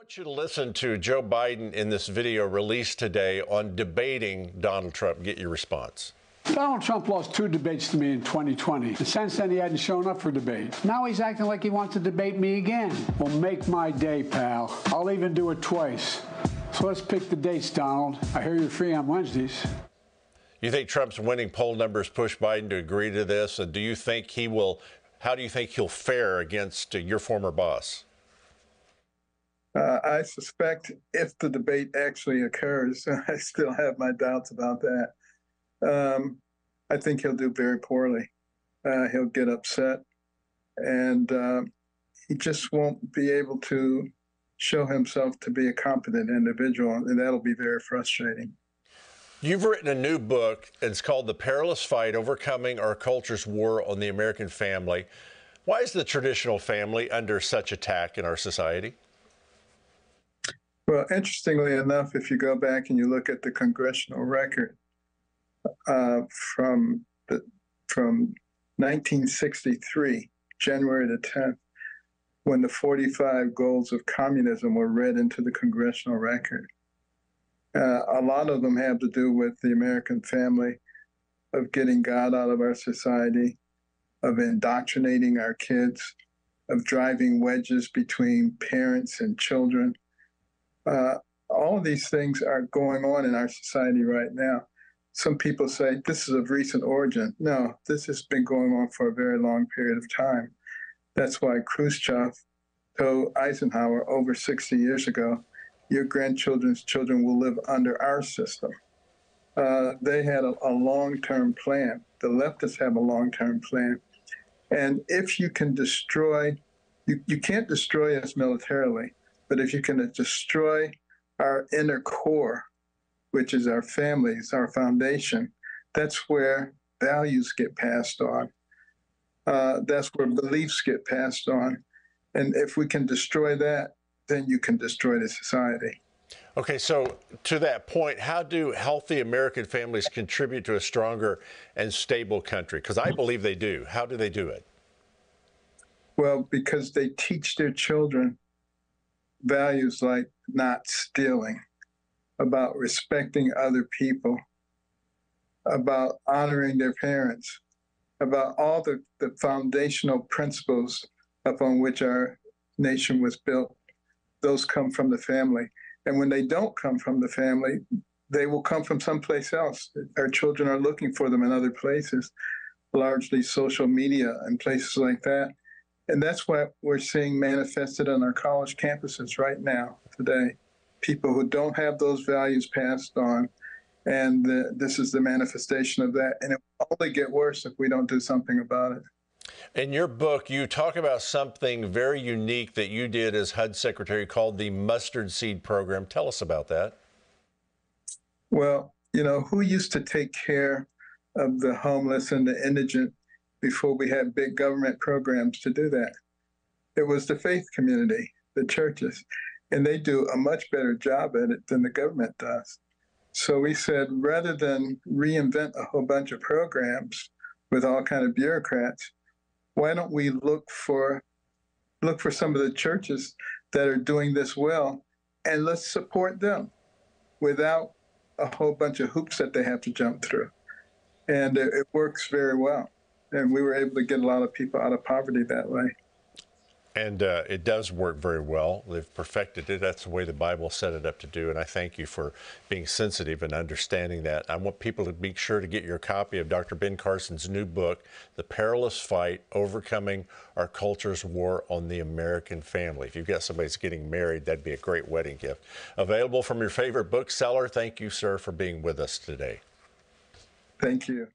Want you to listen to Joe Biden in this video released today on debating Donald Trump. Get your response. Donald Trump lost 2 debates to me in 2020. And since then, he hadn't shown up for debate. Now he's acting like he wants to debate me again. Well, make my day, pal. I'll even do it twice. So let's pick the dates, Donald. I hear you're free on Wednesdays. You think Trump's winning poll numbers push Biden to agree to this? And do you think he will? How do you think he'll fare against your former boss? I suspect if the debate actually occurs, I still have my doubts about that. I think he'll do very poorly. He'll get upset, and he just won't be able to show himself to be a competent individual, and that'll be very frustrating. You've written a new book. It's called The Perilous Fight: Overcoming Our Culture's War on the American Family. Why is the traditional family under such attack in our society? Well, interestingly enough, if you go back and you look at the congressional record from 1963, January the 10th, when the 45 goals of communism were read into the congressional record, a lot of them have to do with the American family, of getting God out of our society, of indoctrinating our kids, of driving wedges between parents and children. All of these things are going on in our society right now. Some people say this is of recent origin. No, this has been going on for a very long period of time. That's why Khrushchev told Eisenhower over 60 years ago, your grandchildren's children will live under our system. They had a long-term plan. The leftists have a long-term plan. And if you can destroy, you can't destroy us militarily, but if you can destroy our inner core, which is our families, our foundation, that's where values get passed on. That's where beliefs get passed on. And if we can destroy that, then you can destroy the society. Okay, so to that point, how do healthy American families contribute to a stronger and stable country? Because I believe they do. How do they do it? Well, because they teach their children values like not stealing, about respecting other people, about honoring their parents, about all the foundational principles upon which our nation was built. Those come from the family. And when they don't come from the family, they will come from someplace else. Our children are looking for them in other places, largely social media and places like that. And that's what we're seeing manifested on our college campuses right now, today. People who don't have those values passed on. And this is the manifestation of that. And it will only get worse if we don't do something about it. In your book, you talk about something very unique that you did as HUD Secretary called the Mustard Seed Program. Tell us about that. Well, you know, who used to take care of the homeless and the indigent before we had big government programs to do that? It was the faith community, the churches, and they do a much better job at it than the government does. So we said, rather than reinvent a whole bunch of programs with all kind of bureaucrats, why don't we look for some of the churches that are doing this well, and let's support them without a whole bunch of hoops that they have to jump through. And it works very well. And we were able to get a lot of people out of poverty that way. And it does work very well. They've perfected it. That's the way the Bible set it up to do. And I thank you for being sensitive and understanding that. I want people to be sure to get your copy of Dr. Ben Carson's new book, The Perilous Fight: Overcoming Our Culture's War on the American Family. If you've got somebody that's getting married, that'd be a great wedding gift. Available from your favorite bookseller. Thank you, sir, for being with us today. Thank you.